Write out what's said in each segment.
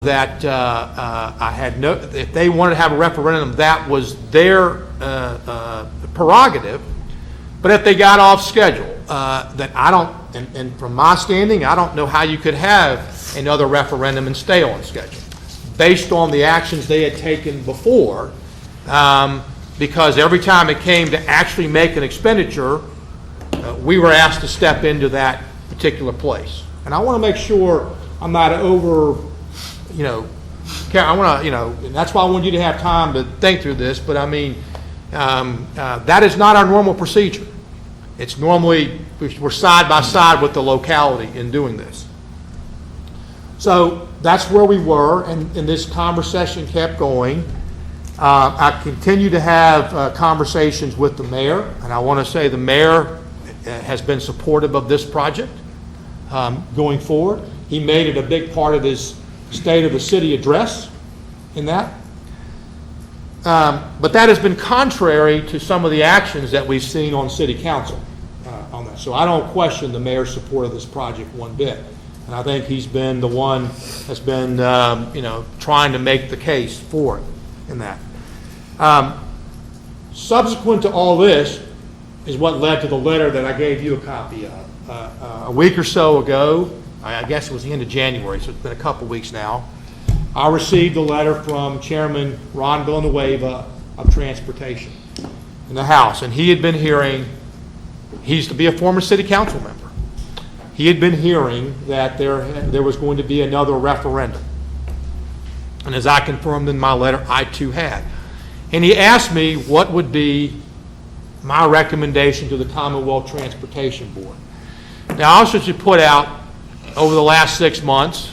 that if they wanted to have a referendum, that was their prerogative. But if they got off schedule, then I don't, and from my standing, I don't know how you could have another referendum and stay on schedule based on the actions they had taken before, because every time it came to actually make an expenditure, we were asked to step into that particular place. And I want to make sure I'm not over, I want to, and that's why I want you to have time to think through this, but I mean, that is not our normal procedure. It's normally, we're side by side with the locality in doing this. So that's where we were, and this conversation kept going. I continue to have conversations with the mayor, and I want to say the mayor has been supportive of this project going forward. He made it a big part of his State of the City address in that. But that has been contrary to some of the actions that we've seen on City Council on that. So I don't question the mayor's support of this project one bit. And I think he's been the one that's been, trying to make the case for it in that. Subsequent to all this is what led to the letter that I gave you a copy of. A week or so ago, I guess it was the end of January, so it's been a couple weeks now, I received a letter from Chairman Ron Villanueva of Transportation in the House, and he had been hearing, he used to be a former city council member. He had been hearing that there was going to be another referendum. And as I confirmed in my letter, I too had. And he asked me what would be my recommendation to the Commonwealth Transportation Board. Now, I also should put out over the last 6 months,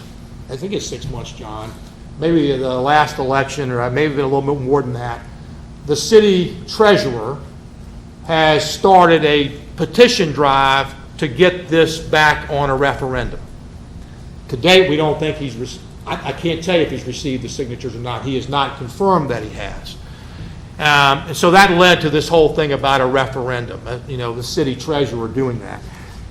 I think it's 6 months, John, maybe the last election, or maybe a little bit more than that, the city treasurer has started a petition drive to get this back on a referendum. To date, we don't think I can't tell you if he's received the signatures or not. He has not confirmed that he has. And so that led to this whole thing about a referendum, the city treasurer doing that.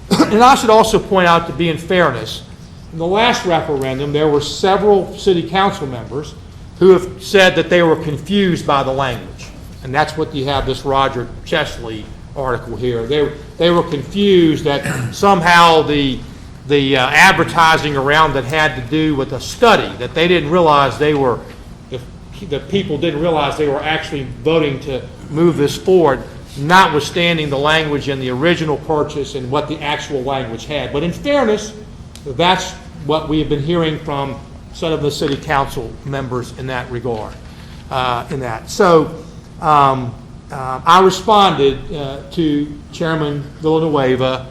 And I should also point out, to be in fairness, in the last referendum, there were several city council members who have said that they were confused by the language. And that's what you have this Roger Chesley article here. They were confused that somehow the advertising around that had to do with a study, that they didn't realize the people didn't realize they were actually voting to move this forward, notwithstanding the language in the original purchase and what the actual language had. But in fairness, that's what we have been hearing from some of the city council members in that regard. So I responded to Chairman Villanueva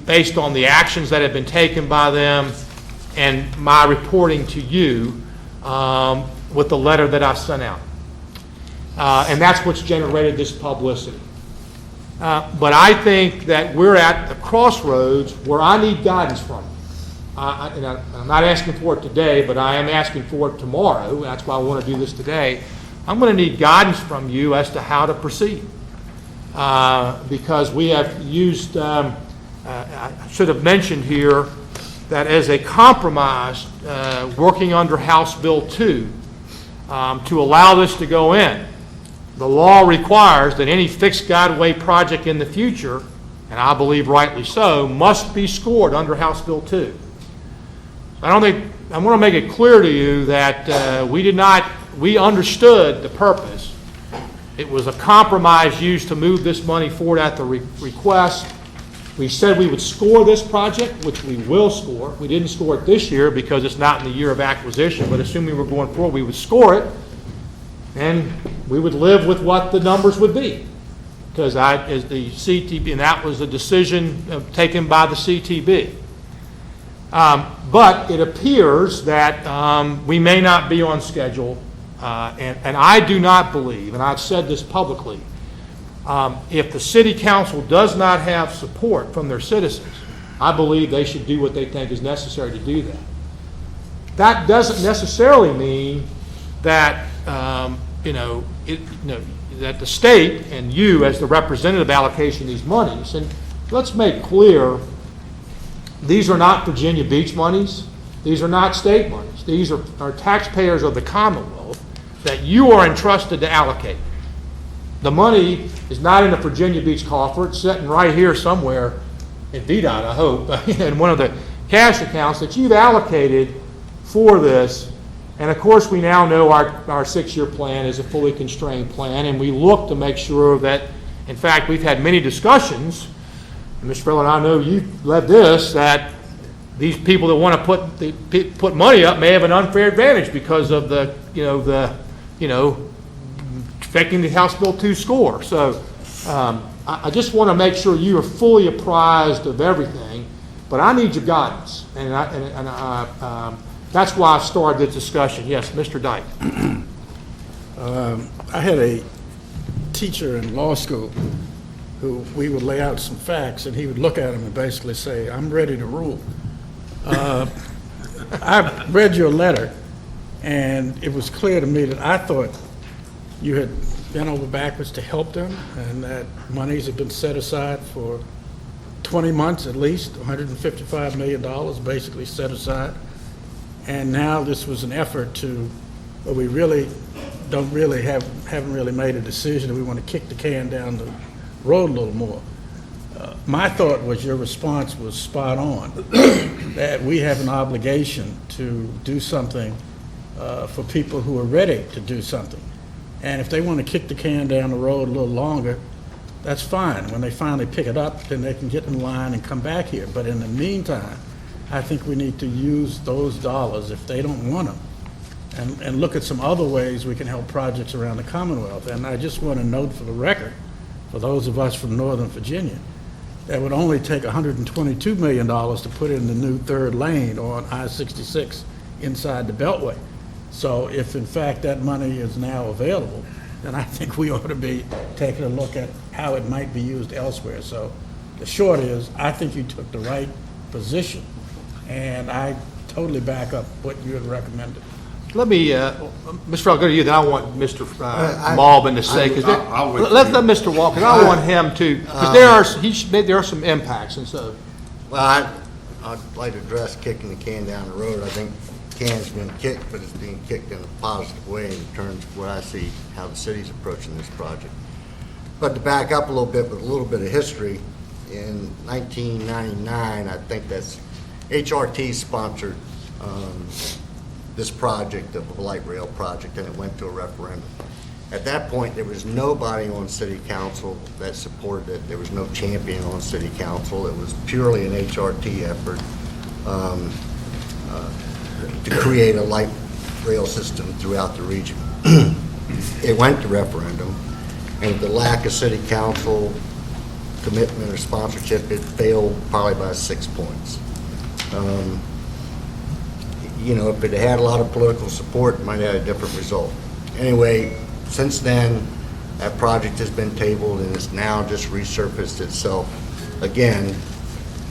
based on the actions that have been taken by them and my reporting to you with the letter that I sent out. And that's what's generated this publicity. But I think that we're at a crossroads where I need guidance from you. And I'm not asking for it today, but I am asking for it tomorrow. That's why I want to do this today. I'm going to need guidance from you as to how to proceed. Because we have used, I should have mentioned here, that as a compromise, working under House Bill 2, to allow this to go in, the law requires that any fixed guideway project in the future, and I believe rightly so, must be scored under House Bill 2. I want to make it clear to you that we understood the purpose. It was a compromise used to move this money forward at the request. We said we would score this project, which we will score. We didn't score it this year because it's not in the year of acquisition, but assuming we're going forward, we would score it, and we would live with what the numbers would be. Because as the CTB, and that was a decision taken by the CTB. But it appears that we may not be on schedule, and I do not believe, and I've said this publicly, if the city council does not have support from their citizens, I believe they should do what they think is necessary to do that. That doesn't necessarily mean that that the state and you as the representative allocation these monies, and let's make clear, these are not Virginia Beach monies. These are not state monies. These are taxpayers of the Commonwealth that you are entrusted to allocate. The money is not in the Virginia Beach coffer. It's sitting right here somewhere in VDOT, I hope, in one of the cash accounts that you've allocated for this. And of course, we now know our 6-year plan is a fully constrained plan, and we look to make sure that, in fact, we've had many discussions, and Mr. Farrell, and I know you've led this, that these people that want to put money up may have an unfair advantage because of the affecting the House Bill 2 score. So I just want to make sure you are fully apprised of everything, but I need your guidance, and that's why I started this discussion. Yes, Mr. Dyke. I had a teacher in law school who we would lay out some facts, and he would look at them and basically say, "I'm ready to rule." I read your letter, and it was clear to me that I thought you had bent over backwards to help them, and that monies had been set aside for 20 months at least, $155 million basically set aside. And now this was an effort to, well, we really haven't really made a decision, and we want to kick the can down the road a little more. My thought was your response was spot on, that we have an obligation to do something for people who are ready to do something. And if they want to kick the can down the road a little longer, that's fine. When they finally pick it up, then they can get in line and come back here. But in the meantime, I think we need to use those dollars, if they don't want them, and look at some other ways we can help projects around the Commonwealth. And I just want to note for the record, for those of us from Northern Virginia, that would only take $122 million to put in the new third lane on I-66 inside the Beltway. So if in fact that money is now available, then I think we ought to be taking a look at how it might be used elsewhere. So the short is, I think you took the right position, and I totally back up what you had recommended. Let me, Mr. Farrell, go to you, then I want Mr. Malvin to say, because let Mr. Walker, I want him to, because there are some impacts, and so. Well, I'd like to address kicking the can down the road. I think the can's been kicked, but it's being kicked in a positive way in terms of what I see how the city's approaching this project. But to back up a little bit with a little bit of history, in 1999, I think that's HRT sponsored this project of the light rail project, and it went to a referendum. At that point, there was nobody on city council that supported it. There was no champion on city council. It was purely an HRT effort to create a light rail system throughout the region. It went to referendum, and the lack of city council commitment or sponsorship, it failed probably by 6 points. If it had a lot of political support, it might have had a different result. Anyway, since then, that project has been tabled, and it's now just resurfaced itself again,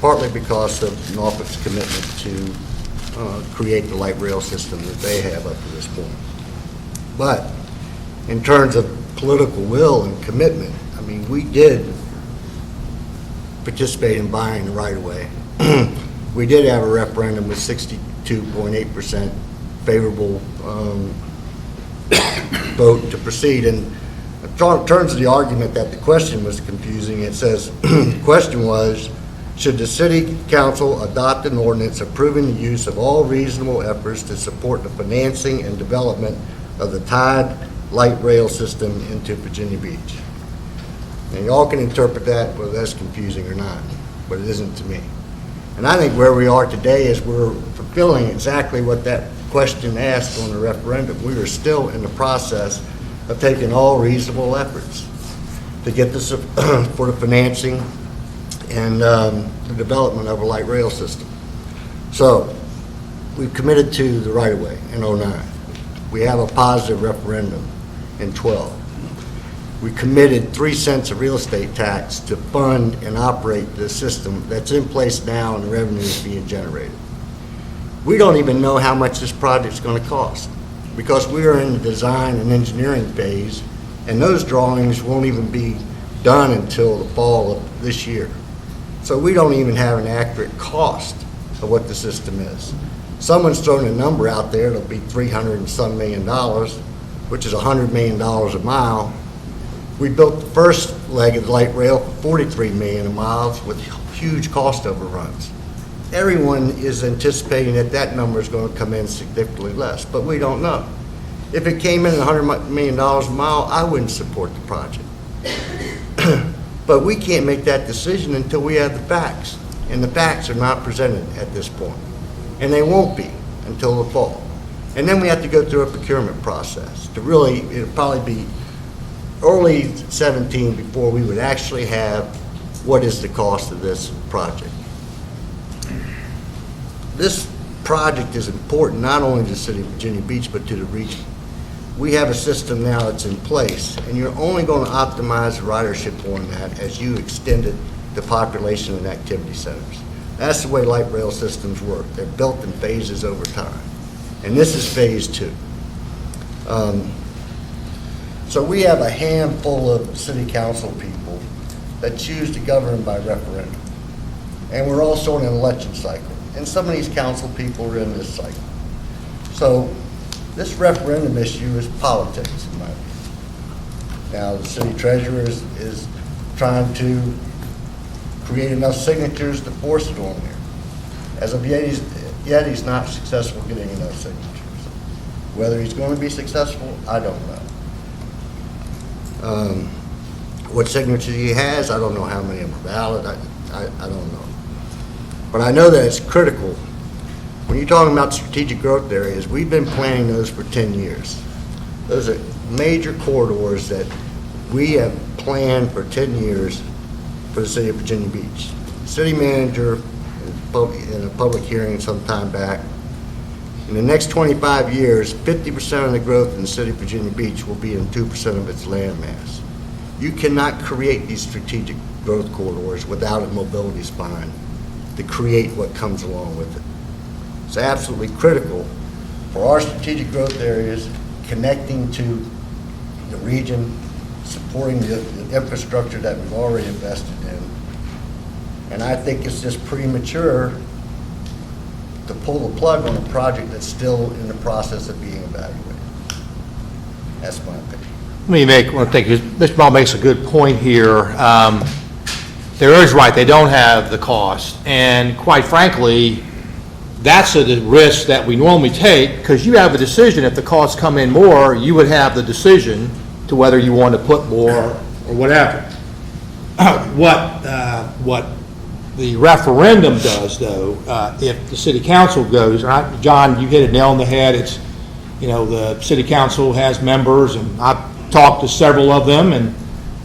partly because of Norfolk's commitment to create the light rail system that they have up to this point. But in terms of political will and commitment, I mean, we did participate in buying the right-of-way. We did have a referendum with 62.8% favorable vote to proceed. And in terms of the argument that the question was confusing, it says, the question was, should the city council adopt an ordinance approving the use of all reasonable efforts to support the financing and development of the tied light rail system into Virginia Beach? And y'all can interpret that whether that's confusing or not, but it isn't to me. And I think where we are today is we're fulfilling exactly what that question asked on the referendum. We are still in the process of taking all reasonable efforts to get this for the financing and the development of a light rail system. So we've committed to the right-of-way in 2009. We have a positive referendum in 2012. We committed 3 cents of real estate tax to fund and operate the system that's in place now, and the revenue is being generated. We don't even know how much this project's going to cost because we are in the design and engineering phase, and those drawings won't even be done until the fall of this year. So we don't even have an accurate cost of what the system is. Someone's thrown a number out there, it'll be $300 and some million, which is $100 million a mile. We built the first leg of the light rail for $43 million a mile with huge cost overruns. Everyone is anticipating that that number is going to come in significantly less, but we don't know. If it came in at $100 million a mile, I wouldn't support the project. But we can't make that decision until we have the facts, and the facts are not presented at this point, and they won't be until the fall. And then we have to go through a procurement process to really, it'll probably be early 17 before we would actually have what is the cost of this project. This project is important not only to the city of Virginia Beach, but to the region. We have a system now that's in place, and you're only going to optimize the ridership on that as you extend it to population and activity centers. That's the way light rail systems work. They're built in phases over time. And this is phase 2. So we have a handful of city council people that choose to govern by referendum. And we're also in an election cycle. And some of these council people are in this cycle. So this referendum issue is politics, in my view. Now, the city treasurer is trying to create enough signatures to force it on there. As of yet, he's not successful getting enough signatures. Whether he's going to be successful, I don't know. What signatures he has, I don't know how many are valid. I don't know. But I know that it's critical. When you're talking about strategic growth areas, we've been planning those for 10 years. Those are major corridors that we have planned for 10 years for the city of Virginia Beach. The city manager, in a public hearing some time back, in the next 25 years, 50% of the growth in the city of Virginia Beach will be in 2% of its land mass. You cannot create these strategic growth corridors without a mobility spine to create what comes along with it. It's absolutely critical for our strategic growth areas, connecting to the region, supporting the infrastructure that we've already invested in. And I think it's just premature to pull the plug on a project that's still in the process of being evaluated. That's my opinion. Let me make one thing. Mr. Ball makes a good point here. There is right, they don't have the cost. And quite frankly, that's the risk that we normally take, because you have a decision. If the costs come in more, you would have the decision to whether you want to put more or whatever. What the referendum does, though, if the city council goes, John, you hit a nail on the head. It's, the city council has members, and I've talked to several of them, and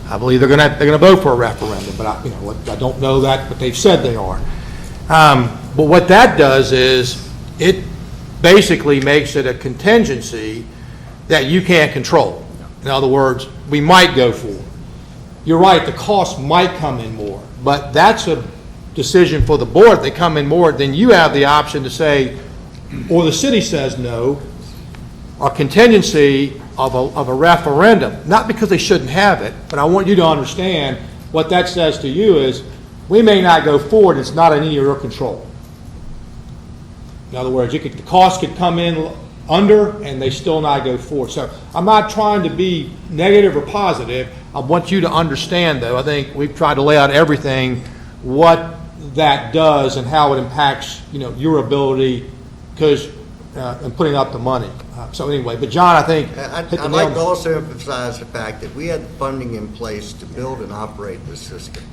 I believe they're going to vote for a referendum. But I don't know that, but they've said they are. But what that does is it basically makes it a contingency that you can't control. In other words, we might go for it. You're right, the cost might come in more, but that's a decision for the board. If they come in more, then you have the option to say, or the city says no, or contingency of a referendum, not because they shouldn't have it, but I want you to understand what that says to you is we may not go forward. It's not in any of your control. In other words, the cost could come in under and they still not go forward. So I'm not trying to be negative or positive. I want you to understand, though, I think we've tried to lay out everything, what that does and how it impacts, your ability and putting up the money. So anyway, but John, I think I'd like to also emphasize the fact that we had the funding in place to build and operate this system.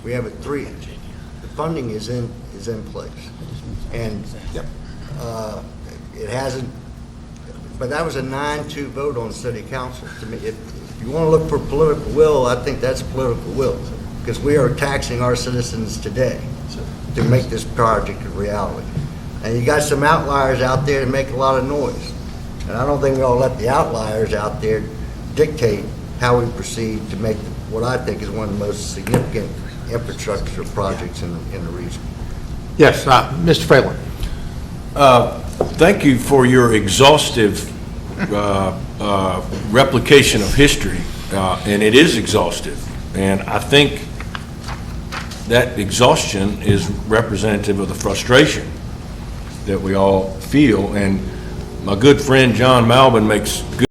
We have it 3. The funding is in place, and it hasn't. But that was a 9-2 vote on city council. To me, if you want to look for political will, I think that's political will, because we are taxing our citizens today to make this project a reality. And you got some outliers out there that make a lot of noise, and I don't think we ought to let the outliers out there dictate how we proceed to make what I think is one of the most significant infrastructure projects in the region. Yes, Mr. Phelan. Thank you for your exhaustive replication of history, and it is exhaustive. And I think that exhaustion is representative of the frustration that we all feel. And my good friend John Malvin makes good